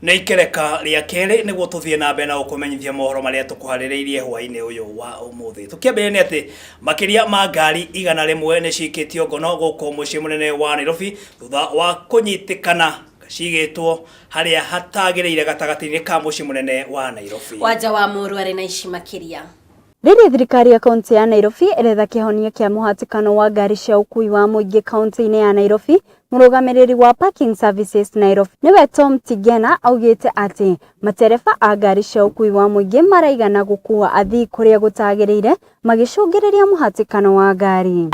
Nĩ ikereka rĩa kerĩ nĩguo tuthie na mbere na gũkũmenyithia mohoro marĩa tũkuharĩrĩirie hwaĩ-inĩ ũyũ wa ũmũthĩ. Tũkĩambĩrĩria nĩ atĩ makĩria ma ngari 100 nĩ cikĩtio ngono gũkũ mũciĩ mũnene wa Nairobi thutha wa kũnyitĩkana cigĩtwo harĩa hatagĩrĩire gatagatĩ-inĩ ka mũciĩ mũnene wa Nairobi. Wanja wa Mũrũ arĩ na ici makĩria. Rĩrĩ thirikari ya kaunti ya Nairobi iretha kĩhonia kĩa mũhatĩkano wa ngari cia ũkui wa mũingĩ kaunti-inĩ ya Nairobi. Mũrũgamĩrĩri wa Parking Services Nairobi nĩwe Tom Tigena augĩte atĩ matereba a ngari cia ũkui wa mũingĩ maraigana gũkua athii kũrĩa gũtagĩrĩire magĩcũngĩrĩria mũhatĩkano wa ngari.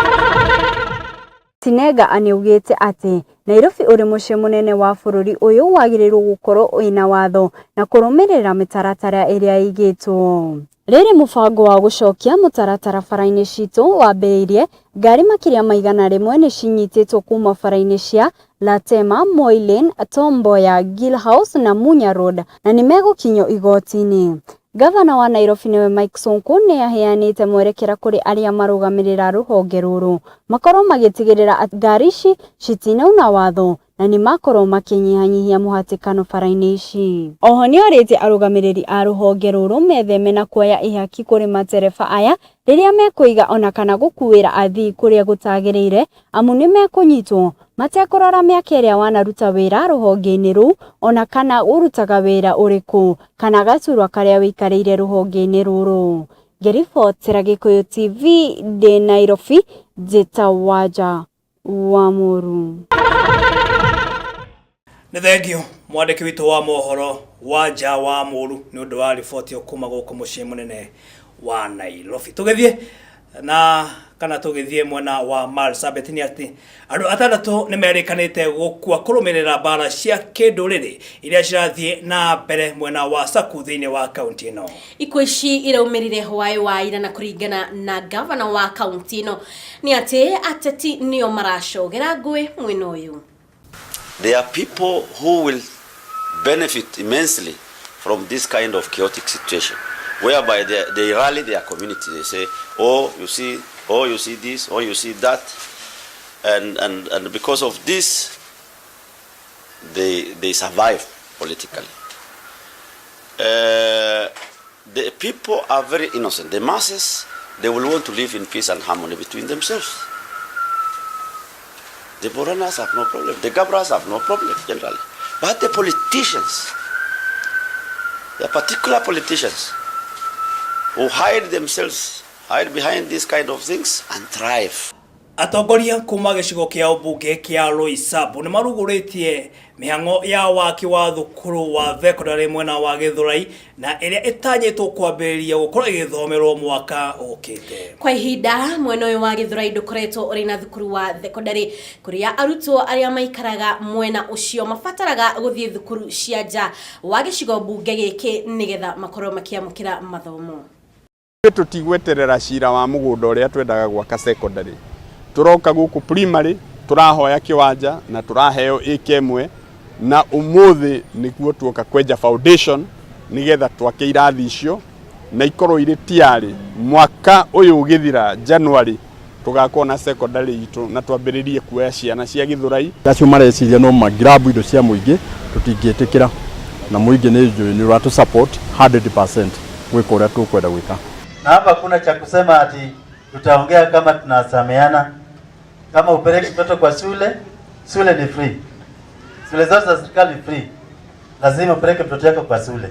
Tinega aniugĩte atĩ Nairobi ũrĩ mũciĩ mũnene wa bũrũri ũyũ wagĩrĩirwo gũkorwo wĩna watho na kũrũmĩrĩra mĩtaratara ĩrĩa ĩigĩtwo. Rĩrĩ mũbango wa gũcokia mũtaratara bara-inĩ citũ wambĩrĩirie, ngari makĩria ma 100 nĩ cinyitĩtwo kuma bara-inĩ cia Latema, Moi Lane, Tom Mboya, Gill House na Munya Road na nĩ megũkinyio igoti-inĩ. Gavana wa Nairobi nĩwe Mike Sonko nĩ aheanĩte mwerekera kũrĩ arĩa marũgamĩrĩra rũhonge rũrũ makorwo magĩtigĩrĩra atĩ ngari ici citinauna watho na nĩ makorwo makĩnyihanyihia mũhatĩkano bara-inĩ ici. Oho nĩ orĩtie arũgamĩrĩri a rũhonge rũrũ metheme na kuoya ihaki kũrĩ matereba aya rĩrĩa mekũiga ona kana gũkuĩra athii kũrĩa gũtagĩrĩire, amu nĩ mekũnyitwo matekũrora mĩaka ĩrĩa wanaruta wĩra rũhonge-inĩ rũu ona kana ũrutaga wĩra ũrĩkũ kana gaturwa karĩa wĩikarĩire rũhonge-inĩ rũrũ. Ngĩribotera Gĩkũyũ TV ndĩ Nairobi, njĩta Wanja wa Mũrũ. Nĩ thengio mwandĩki witũ wa mohoro Wanja wa Mũrũ nĩ ũndũ wa riboti kuma gũkũ mũciĩ mũnene wa Nairobi. Tũgĩthiĩ na kana tũgĩthiĩ mwena wa Marsabit nĩ atĩ andũ 6 nĩ merĩkanĩte gũkua kũrũmĩrĩra mbara cia kĩndũrĩrĩ iria cirathiĩ na mbere mwena wa Saku thĩinĩ wa kaunti ĩno. Ikuũ ici iraumĩrire hwaĩ wa ira na kũringana na gavana wa kaunti ĩno nĩ atĩ ateti nĩo maracogera ngũĩ mwena ũyũ. There are people who will benefit immensely from this kind of chaotic situation, whereby they rally their community. They say, oh, you see this, oh, you see that. And because of this, they survive politically. The people are very innocent. The masses, they will want to live in peace and harmony between themselves. The Boranas have no problem. The Gabras have no problem generally. But the politicians, the particular politicians who hide themselves, hide behind these kind of things and thrive. Atongoria kuma gĩcigo kĩa ũmbunge kĩa Roysambu nĩ marugũrĩtie mĩhang'o ya waki wa thukuru wa thekondarĩ mwena wa Gĩthũrai na ĩrĩa ĩtanyĩtwo kwambĩrĩria gũkorwo ĩgĩthomerwo mwaka ũkĩte. Kwa ihinda mwena ũyũ wa Gĩthũrai ndũkoretwo ũrĩ na thukuru wa thekondarĩ kũrĩa arutwo arĩa maikaraga mwena ũcio mabataraga gũthiĩ thukuru cia nja wa gĩcigo mbunge gĩkĩ nĩgetha makorwo makĩamũkĩra mathomo. Tũtigweterera cira wa mũgũnda ũrĩa twendaga gwaka secondary. Turoka gũkũ primary turahoya kĩwanja na turaheo ĩkemwe na ũmũthĩ nĩguo tuoka kwenja foundation nĩgetha twake irathi icio na ikorwo irĩ tiarĩ mwaka ũyũ ũgĩthira January tugakorwo na secondary itũ na twambĩrĩrie kuoya ciana cia Gĩthũrai. Acio mareciria no magirabu indo cia mũingĩ tũtingĩtĩkĩra na mũingĩ nĩ ũratũ support 100% gwĩka ũrĩa tũkwenda gwĩka. Na hapa kuna cha kusema ati tutaongea kama tunasameana. Kama upeleke mtoto kwa shule ni free. Shule zote za serikali ni free. Lazima upeleke mtoto wako kwa shule.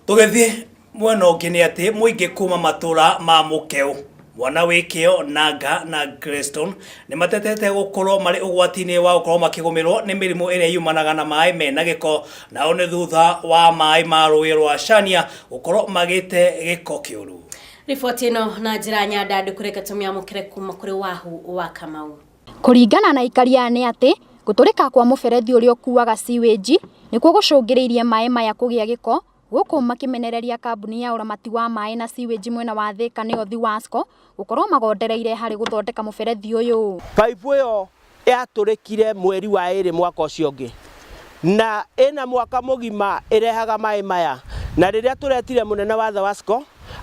Tũgĩthiĩ mwena ũngĩ nĩ atĩ mũingĩ kuma matũra ma Mũkeu, mwana wĩkĩo, Nanga na Greystone nĩ matetete gũkorwo marĩ ũgwati-inĩ wa gũkorwo makĩgũmĩrwo nĩ mĩrimũ ĩrĩa yumanaga na maĩ mena gĩko, nao nĩ thutha wa maĩ ma rũĩ rwa Chania gũkorwo magĩte gĩko kĩũru. Riboti ĩno na njĩra nyandandũ kũreka tũmĩamũkĩre kuma kũrĩ Wahu wa Kamau. Kũringana na ikaria nĩ atĩ gũtũrĩka kwa mũberethi ũrĩa ũkuaga sewage nĩkuo gũcũngĩrĩirie maĩ maya kũgĩa gĩko gũkũ makĩmenereria kambuni ya ũramati wa maĩ na sewage mwena wa Thika nĩyo Thiwasco gũkorwo magondereire harĩ gũthondeka mũberethi ũyũ. Paipu ĩyo yatũrĩkire mweri wa 2 mwaka ũcio ũngĩ na ĩna mwaka mũgima ĩrehaga maĩ maya, na rĩrĩa tũretire mũnene wa Thiwasco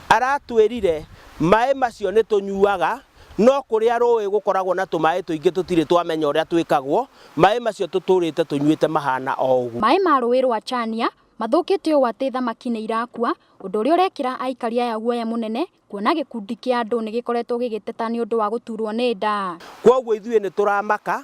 aratwĩrire maĩ macio nĩ tũnyuaga no kuria rũĩ gũkoragwo na tũmaĩ tũingĩ tũtirĩ twamenya ũrĩa twĩkagwo, maĩ macio tũtũrĩte tũnyuĩte mahana o ũguo. Maĩ ma rũĩ rwa Chania mathũkĩte ũũ atĩ thamaki nĩ irakua, ũndũ ũrĩa ũrekĩra aikari aya guoya mũnene kuona gĩkundi kĩa andũ nĩ gĩkoretwo gĩgĩteta nĩ ũndũ wa gũturwo nĩ nda. Kwoguo ithuĩ nĩ tũramaka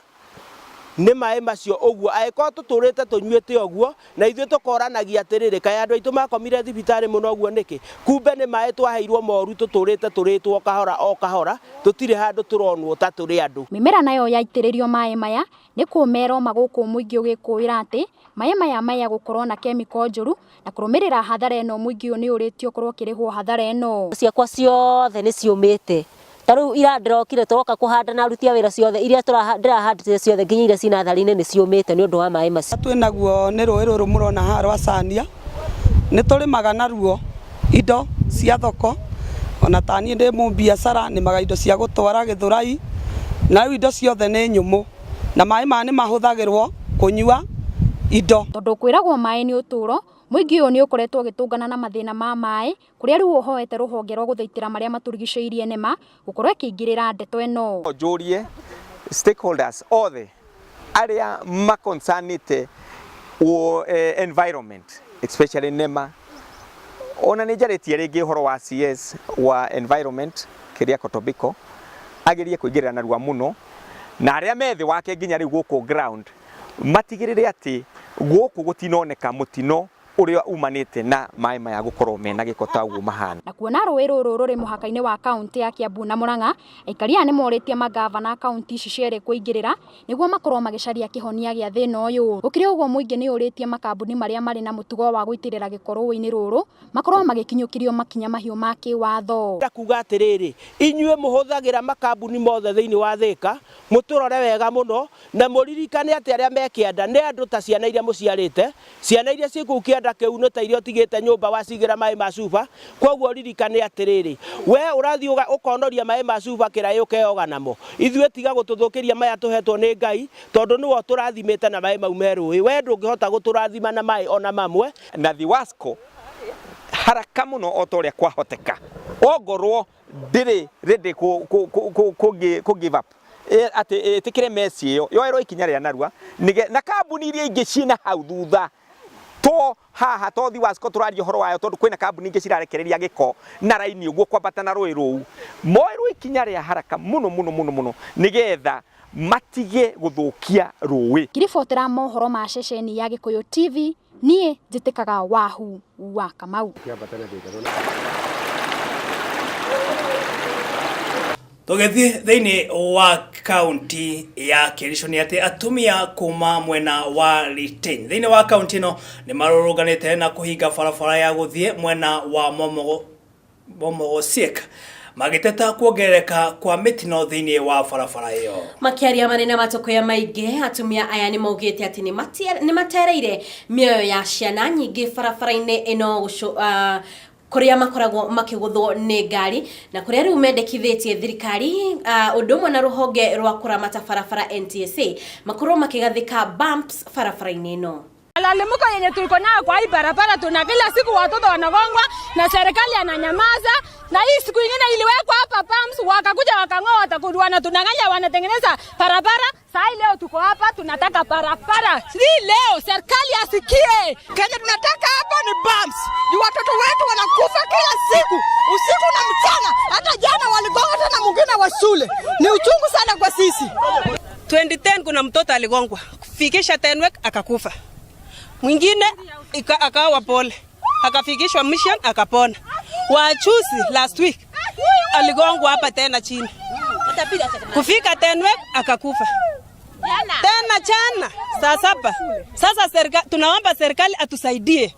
nĩ maĩ macio ũguo angĩkorwo tũtũrĩte tũnyuĩte ũguo na ithuĩ tũkoranagia atĩrĩrĩ kaĩ andũ aitũ makomire thibitarĩ mũno ũguo nĩkĩ, kumbe nĩ maĩ twaheirwo moru tũtũrĩte tũrĩtwo o kahora tũtirĩ handũ tũronwo ta tũrĩ andũ. Mĩmera nayo yaitĩrĩrio maĩ maya nĩ kũmera magũkũ mũingĩ ũgĩkũĩra atĩ maĩ maya gũkorwo na kemiko njũru na kũrũmĩrĩra hathara ĩno mũingĩ nĩ ũrĩtio korwo kĩrĩhwo hathara ĩno. Ciakwa ciothe nĩ ciũmĩte. Tarĩu ira ndĩrokire tũroka kũhanda na aruti a wĩra ciothe iria ndĩrahandĩte ciothe nginya iria cina thari-inĩ nĩ ciũmĩte nĩ ũndũ wa maĩ macio. Twĩnaguo nĩ rũĩ rũrũ mũrona haha rwa Chania, nĩ tũrĩmaga naruo indo cia thoko, ona taniĩ ndĩ mũbiacara nĩmaga indo cia gũtwara Gĩthũrai, na rĩu indo ciothe nĩ nyũmũ na maĩ maya nĩ mahũthagĩrwo kũnyua indo. Tondũ kwĩragwo maĩ nĩ ũtũro, mũingĩ ũyũ nĩ ũkoretwo ũgĩtũngana na mathĩna ma maĩ, kũrĩa rĩu ũhoete rũhonge rwa gũthaitĩra marĩa matũrigicĩirie NEMA gũkorwo ĩkĩingĩrĩra ndeto ĩno. Njũrie stakeholders othe arĩa makonsanĩte environment especially NEMA, ona nĩ njarĩtie rĩngĩ ũhoro wa CS wa environment Keriako Tobiko agerie kũingĩrĩra narua mũno na arĩa methĩ wake nginya rĩu gũkũ ground matigĩrĩre atĩ gũkũ gũtinoneka mũtino ũrĩa umanĩte na maĩ maya gũkorwo mena gĩko ta ũguo mahana. Na kuona rũĩ rũrũ rũrĩ mũhaka-inĩ wa kaunti ya Kiambu na Murang'a, aikari aya nĩ morĩtie magavana kaunti ici cierĩ kũingĩrĩra nĩguo makorwo magĩcaria kĩhonia gĩa thĩna ũyũ. Gũkĩrĩ ũguo mũingĩ nĩ ũrĩtie makambuni marĩa marĩ na mũtugo wa gũitĩrĩra gĩko rũĩ-inĩ rũrũ makorwo magĩkinyũkĩrio makinya mahiũ ma kĩwatho. Ndakuga atĩrĩrĩ, inyuĩ mũhũthagĩra makambuni mothe thĩinĩ wa Thika mũtũrore wega mũno na mũririkane atĩ arĩa mekĩanda nĩ andũ ta ciana iria mũciarĩte, ciana iria cikũu kĩanda kĩu no ta irio tigĩte nyũmba wacigira maĩ ma cuba. Kwoguo ririkane atĩrĩrĩ, we ũrathiĩ ũkonoria maĩ ma cuba kĩraĩ ũkeoga namo, ithuĩ tiga gũtũthũkĩria maya tũhetwo nĩ Ngai tondũ nĩwe tũrathimĩte na maĩ mau merũĩ. We ndũngĩhota gũtũrathima na maĩ ona mamwe. Na Thiwasco haraka mũno o ta ũrĩa kwahoteka ongorwo ndĩrĩ ready kũ give up atĩ ĩtĩkĩre meci ĩyo yoerwo ikinya rĩa narua na kambuni iria ingĩ ciĩna hau thutha to haha to Thiwasco tũraria ũhoro wayo tondũ kwĩna kambuni ingĩ cirarekereria gĩko na raini ũguo kwambata na rũĩ rũu, moerwo ikinya rĩa haraka mũno nĩgetha matige gũthũkia rũĩ. Kiribotera mohoro ma ceceni ya Gĩkũyũ TV, niĩ njĩtĩkaga Wahu wa Kamau. Tũgĩthiĩ thĩinĩ wa kaunti ya Kericho nĩ atĩ atumia kuma mwena wa Litein thĩinĩ wa kaunti ĩno nĩ marũrũnganĩte na kũhinga barabara ya gũthiĩ mwena wa Momogo Siek magĩteta kuongerereka kwa mĩtino thĩinĩ wa barabara ĩyo. Makĩaria manene matokoya maingĩ, atumia aya nĩ maugĩte atĩ nĩ matereire mĩoyo ya ciana nyingĩ barabara-inĩ ĩno kuria makoragwo makĩgũthwo nĩ ngari na kuria rĩu mendekithĩtie thirikari ũndũ ũmwe na rũhonge rwa kũramata barabara NTSA makorwo makĩgathĩka bumps barabara-inĩ ĩno. Malalamiko yenye tuliko nayo kwa hii barabara, tuna kila siku watoto wanagongwa na serikali ananyamaza, na hii siku nyingine iliwekwa hapa pumps wakakuja wakang'oa watakuwa na tunanganya wanatengeneza barabara. Sasa leo tuko hapa tunataka barabara. Hii leo serikali asikie. Kenya tunataka hapa ni bumps. Ni watoto wetu wanakufa kila siku, usiku na mchana. Hata jana waligonga tena mwingine wa shule. Ni uchungu sana kwa sisi. 2010 kuna mtoto aligongwa. Fikisha Tenwek akakufa. Mwingine akawa pole. Akafikishwa mission akapona. Wachusi last week aligongwa hapa tena chini. Kufika Tenwek akakufa. Tena jana saa 7. Sasa serikali tunaomba serikali atusaidie.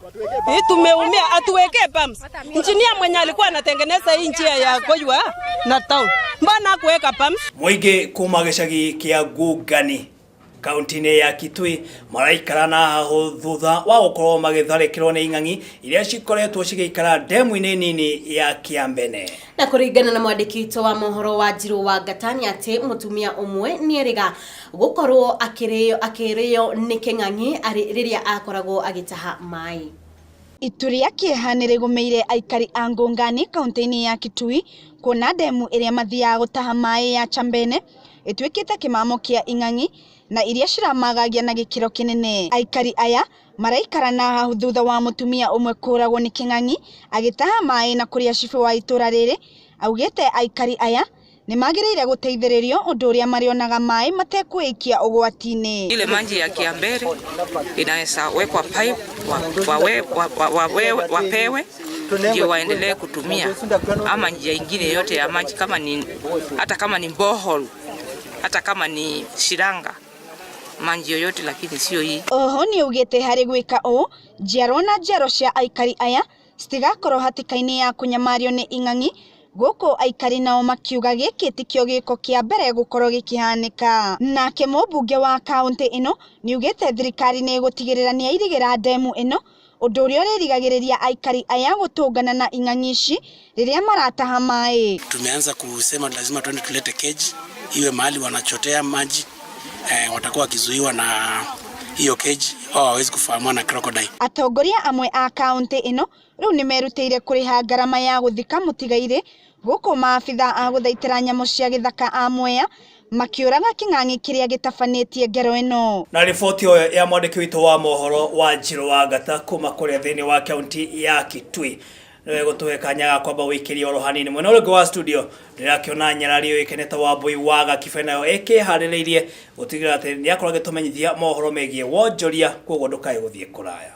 Tumeumia atuwekee pumps. Injinia mwenye alikuwa anatengeneza hii njia ya Koywa na town. Mbona kuweka pumps? Mũingĩ kuma gĩcagi kĩa Ngũngani kaunti-inĩ ya Kitui maraikara na haho thutha wa gũkorwo magĩtharĩkĩrwo nĩ ing'ang'i iria cikoretwo cigĩikara ndemu-inĩ nini ya Kiambene. Na kũringana na mwandĩki witũ wa mohoro wa Njirũ wa Gatani atĩ mũtumia ũmwe nĩerĩga gũkorwo akĩrĩo nĩ kĩng'ang'i rĩrĩa akoragwo agĩtaha maĩ. Itu rĩa kĩeha nĩ rĩgũmĩire aikari a Ngũngani kaunti-inĩ ya Kitui kuona ndemu ĩrĩa mathiaga gũtaha maĩ ya Chambene ĩtuĩkĩte kĩmamo kĩa ing'ang'i na iria ciramagagia na gikiro kinene. Aikari aya maraikara na hau thutha wa mutumia umwe kuragwo ni king'ang'i agitaha mai na kuria cifu wa itura riri. Augite aikari aya ni magiriire guteithiririo undu uria marionaga mai matekwikia ugwatini. Ile maji ya Kiambere inaweza wekwa pipe wapewe ndio waendelee kutumia, ama njia ingine yote ya maji kama ni hata kama ni borehole, hata kama ni shiranga, maji yoyote, lakini sio hii. Oho ni ugite hari gwika o njiarwa na njiarwa cia aikari aya citigakorwo hatikaini ya kunyamario ni ing'ang'i, guku aikari nao makiuga giki tikio giko kia mbere gukorwo gikihanika. Nake mũmbunge wa kaunti ino ni ugite thirikari ni gutigirira ni airigira ndemu ino, undu uria uririgagiriria aikari aya gutungana na ing'ang'i ici riria marataha mai. Tumeanza kusema lazima twende tulete keji iwe mahali wanachotea maji, watakuwa kizuiwa na hiyo keji au hawezi kufahamwa na crocodile. Atongoria amwe a kaunti ino riu ni merutire kuriha garama ya guthika mutigaire, guku maabitha a guthaitira nyamu cia githaka a Mwea makiuraga king'ang'i kiria gitafanetie ngero ino. Na riboti oyo ya mwandiki witu wa mohoro wa Njiro wa Ngata kuma kuria thiini wa kaunti ya Kitui niwe gutuhe kanya ga kwamba wikiri oro hanini mwena uringi wa studio ndirakiona Nyarario ikeneta wa Mbui wa Gakibe nayo ikihaririirie gutigira ati ni akorwo gitumenyithia mohoro megie wonjoria koguo ndukae guthie kuraya.